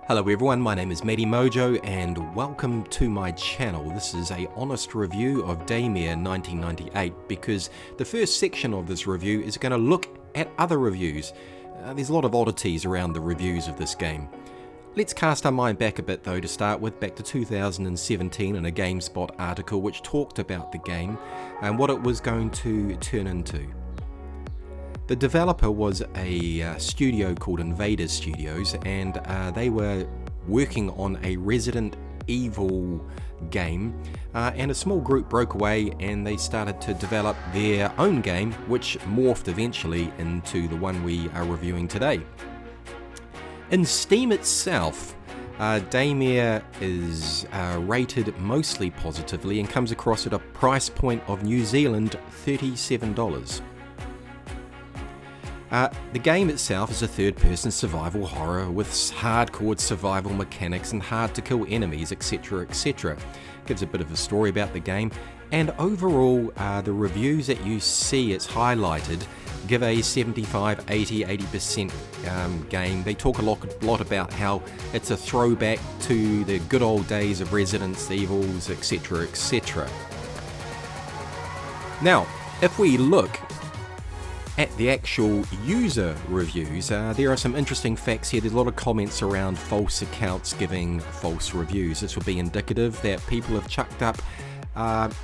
Hello everyone, my name is Matty Mojo and welcome to my channel. This is a honest review of Daymare 1998 because the first section of this review is going to look at other reviews. There's a lot of oddities around the reviews of this game. Let's cast our mind back a bit though to start with, back to 2017 in a GameSpot article which talked about the game and what it was going to turn into. The developer was a studio called Invader Studios, and they were working on a Resident Evil game, and a small group broke away and they started to develop their own game, which morphed eventually into the one we are reviewing today. In Steam itself, Daymare is rated mostly positively and comes across at a price point of New Zealand $37. The game itself is a third-person survival horror with hardcore survival mechanics and hard-to-kill enemies, etc, etc. Gives a bit of a story about the game, and overall the reviews that you see it's highlighted give a 75, 80, 80% game. They talk a lot about how it's a throwback to the good old days of Resident Evils, etc, etc. Now, if we look at the actual user reviews, there are some interesting facts here. There's a lot of comments around false accounts giving false reviews. This would be indicative that people have chucked up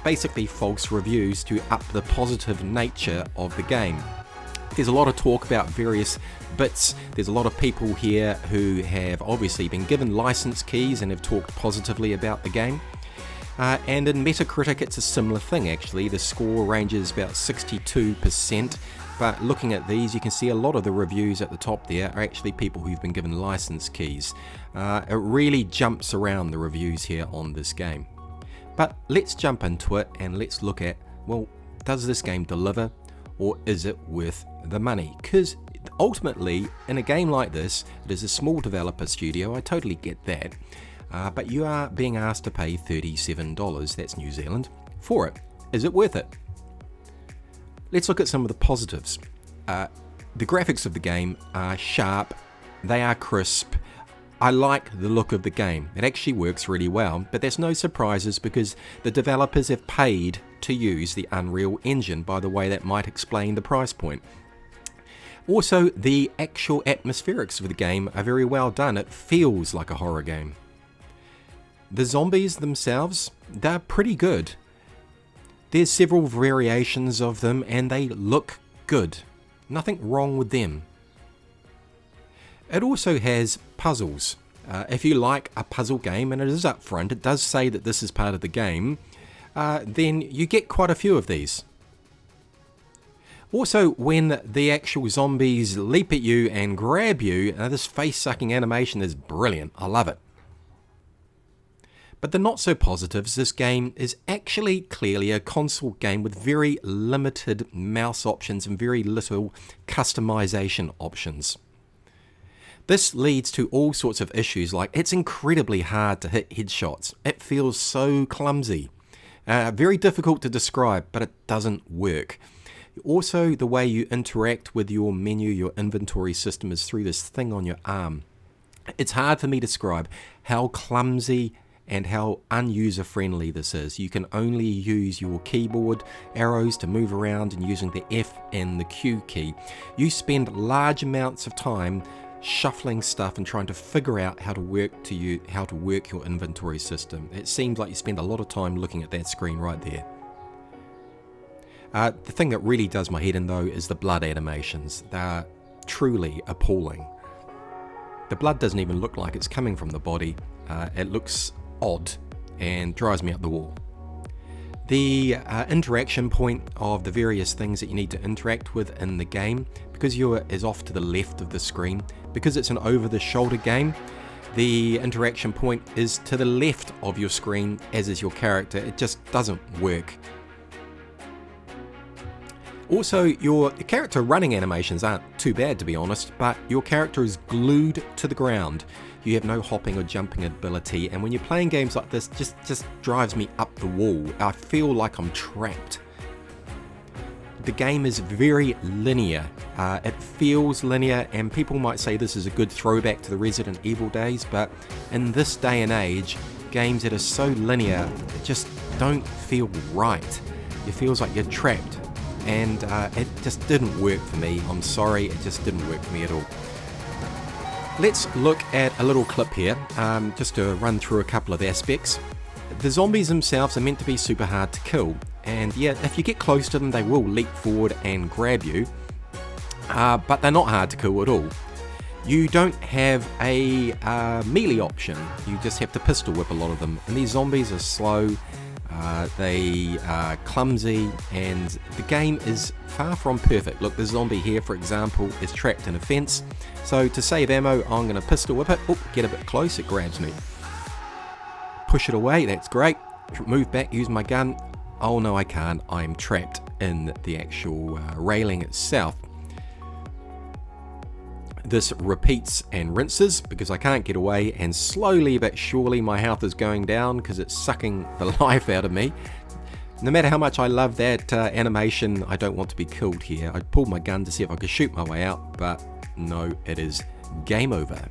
basically false reviews to up the positive nature of the game. There's a lot of talk about various bits. There's a lot of people here who have obviously been given license keys and have talked positively about the game. And in Metacritic it's a similar thing actually. The score ranges about 62%. But looking at these, you can see a lot of the reviews at the top there are actually people who've been given license keys. It really jumps around the reviews here on this game. But let's jump into it and let's look at, well, does this game deliver or is it worth the money? Because ultimately, in a game like this, it is a small developer studio, I totally get that. But you are being asked to pay $37, that's New Zealand, for it. Is it worth it? Let's look at some of the positives. The graphics of the game are sharp, they are crisp. I like the look of the game. It actually works really well, but there's no surprises because the developers have paid to use the Unreal Engine. By the way, that might explain the price point. Also, the actual atmospherics of the game are very well done. It feels like a horror game. The zombies themselves, they're pretty good. There's several variations of them and they look good. Nothing wrong with them. It also has puzzles. If you like a puzzle game, and it is up front, it does say that this is part of the game, then you get quite a few of these. Also, when the actual zombies leap at you and grab you, this face-sucking animation is brilliant. I love it. But the not so positives, this game is actually clearly a console game with very limited mouse options and very little customization options. This leads to all sorts of issues, like it's incredibly hard to hit headshots. It feels so clumsy. Very difficult to describe, but it doesn't work. Also, the way you interact with your menu, your inventory system is through this thing on your arm. It's hard for me to describe how clumsy and how unuser-friendly this is. You can only use your keyboard arrows to move around and using the F and the Q key. You spend large amounts of time shuffling stuff and trying to figure out how to work your inventory system. It seems like you spend a lot of time looking at that screen right there. The thing that really does my head in though is the blood animations. They're truly appalling. The blood doesn't even look like it's coming from the body. It looks odd and drives me up the wall. The interaction point of the various things that you need to interact with in the game, because is off to the left of the screen, because it's an over-the-shoulder game, the interaction point is to the left of your screen, as is your character. It just doesn't work. Also, the character running animations aren't too bad, to be honest, but your character is glued to the ground. You have no hopping or jumping ability, and when you're playing games like this, just drives me up the wall. I feel like I'm trapped. the game is very linear. It feels linear, and people might say this is a good throwback to the Resident Evil days, but in this day and age, games that are so linear just don't feel right. It feels like you're trapped, and it just didn't work for me. I'm sorry, it just didn't work for me at all. Let's look at a little clip here, just to run through a couple of aspects. The zombies themselves are meant to be super hard to kill, and yeah, if you get close to them they will leap forward and grab you, but they're not hard to kill at all. You don't have a melee option, you just have to pistol whip a lot of them, and these zombies are slow, they are clumsy, and the game is far from perfect. Look, the zombie here, for example, is trapped in a fence, so to save ammo I'm going to pistol whip it. Oh, get a bit close, it grabs me. Push it away, that's great. Move back, use my gun. Oh no, I can't, I'm trapped in the actual railing itself. This repeats and rinses because I can't get away, and slowly but surely my health is going down because it's sucking the life out of me. No matter how much I love that animation, I don't want to be killed here. I pulled my gun to see if I could shoot my way out, but no, it is game over.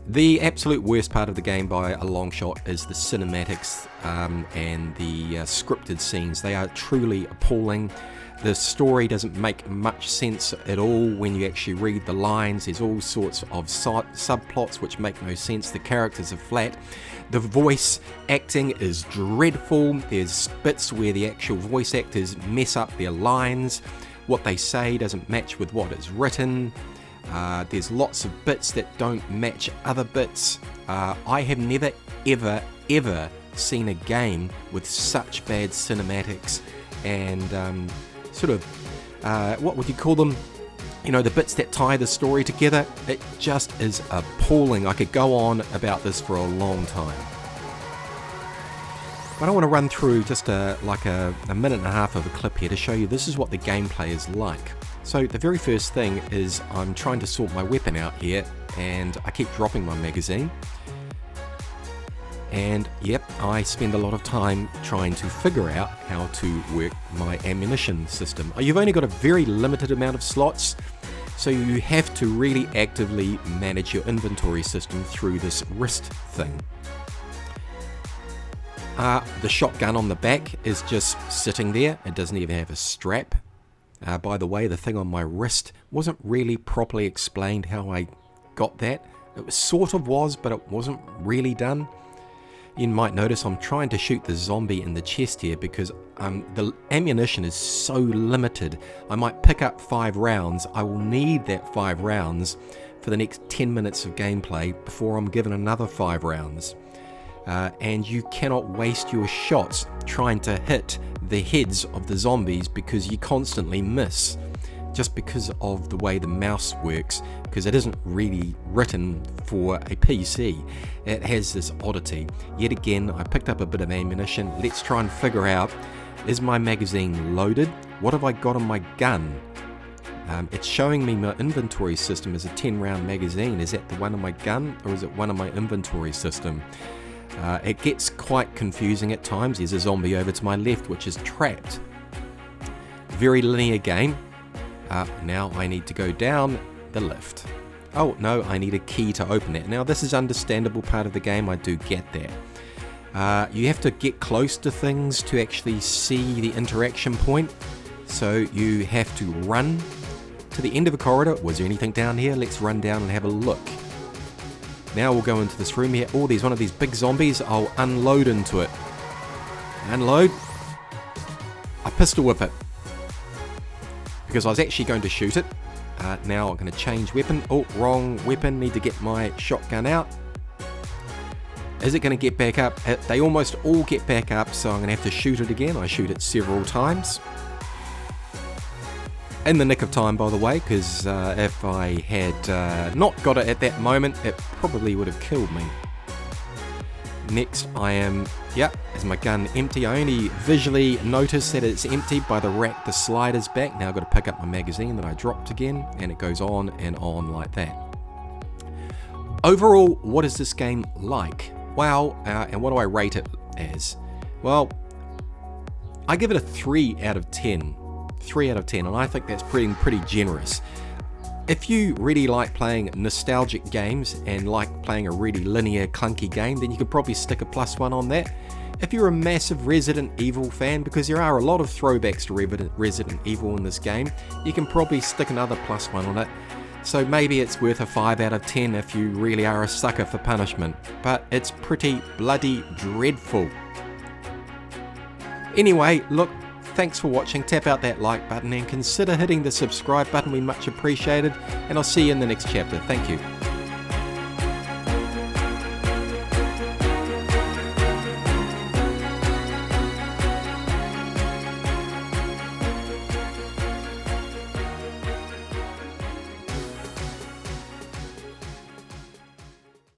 The absolute worst part of the game by a long shot is the cinematics and the scripted scenes. They are truly appalling. The story doesn't make much sense at all when you actually read the lines. There's all sorts of subplots which make no sense. The characters are flat. The voice acting is dreadful. There's bits where the actual voice actors mess up their lines. What they say doesn't match with what is written. There's lots of bits that don't match other bits. I have never ever seen a game with such bad cinematics and what would you call them? You know, the bits that tie the story together. It just is appalling. I could go on about this for a long time. But I want to run through just a minute and a half of a clip here to show you this is what the gameplay is like. So the very first thing is I'm trying to sort my weapon out here, and I keep dropping my magazine. And yep, I spend a lot of time trying to figure out how to work my ammunition system. You've only got a very limited amount of slots, so you have to really actively manage your inventory system through this wrist thing. The shotgun on the back is just sitting there. It doesn't even have a strap. By the way, the thing on my wrist wasn't really properly explained how I got that. It sort of was, but it wasn't really done. You might notice I'm trying to shoot the zombie in the chest here because the ammunition is so limited. I might pick up 5 rounds. I will need that 5 rounds for the next 10 minutes of gameplay before I'm given another 5 rounds. And you cannot waste your shots trying to hit the heads of the zombies because you constantly miss, just because of the way the mouse works, because it isn't really written for a PC. It has this oddity. Yet again, I picked up a bit of ammunition. Let's try and figure out, is my magazine loaded? What have I got on my gun? It's showing me my inventory system as a 10-round magazine. Is that the one on my gun, or is it one on my inventory system? It gets quite confusing at times. There's a zombie over to my left which is trapped. Very linear game. Now I need to go down the lift. Oh no, I need a key to open it. Now this is understandable part of the game, I do get that. You have to get close to things to actually see the interaction point. So you have to run to the end of a corridor. Was there anything down here? Let's run down and have a look. Now we'll go into this room here. Oh, there's one of these big zombies. I'll unload into it. Unload. I pistol whip it, because I was actually going to shoot it. Now I'm going to change weapon. Oh, wrong weapon. Need to get my shotgun out. Is it going to get back up? They almost all get back up, so I'm going to have to shoot it again. I shoot it several times. In the nick of time, by the way, because if I had not got it at that moment, it probably would have killed me. Next, I am, is my gun empty? I only visually notice that it's empty by the rack the slider's back. Now I've got to pick up my magazine that I dropped again, and it goes on and on like that. Overall, what is this game like? Well, and what do I rate it as? Well, I give it a 3 out of 10. 3 out of 10, and I think that's pretty generous. If you really like playing nostalgic games and like playing a really linear, clunky game, then you could probably stick a +1 on that. If you're a massive Resident Evil fan, because there are a lot of throwbacks to Resident Evil in this game, you can probably stick another +1 on it. So maybe it's worth a 5 out of 10 if you really are a sucker for punishment. But it's pretty bloody dreadful. Anyway, look, thanks for watching. Tap out that like button and consider hitting the subscribe button. We much appreciate it. And I'll see you in the next chapter. Thank you.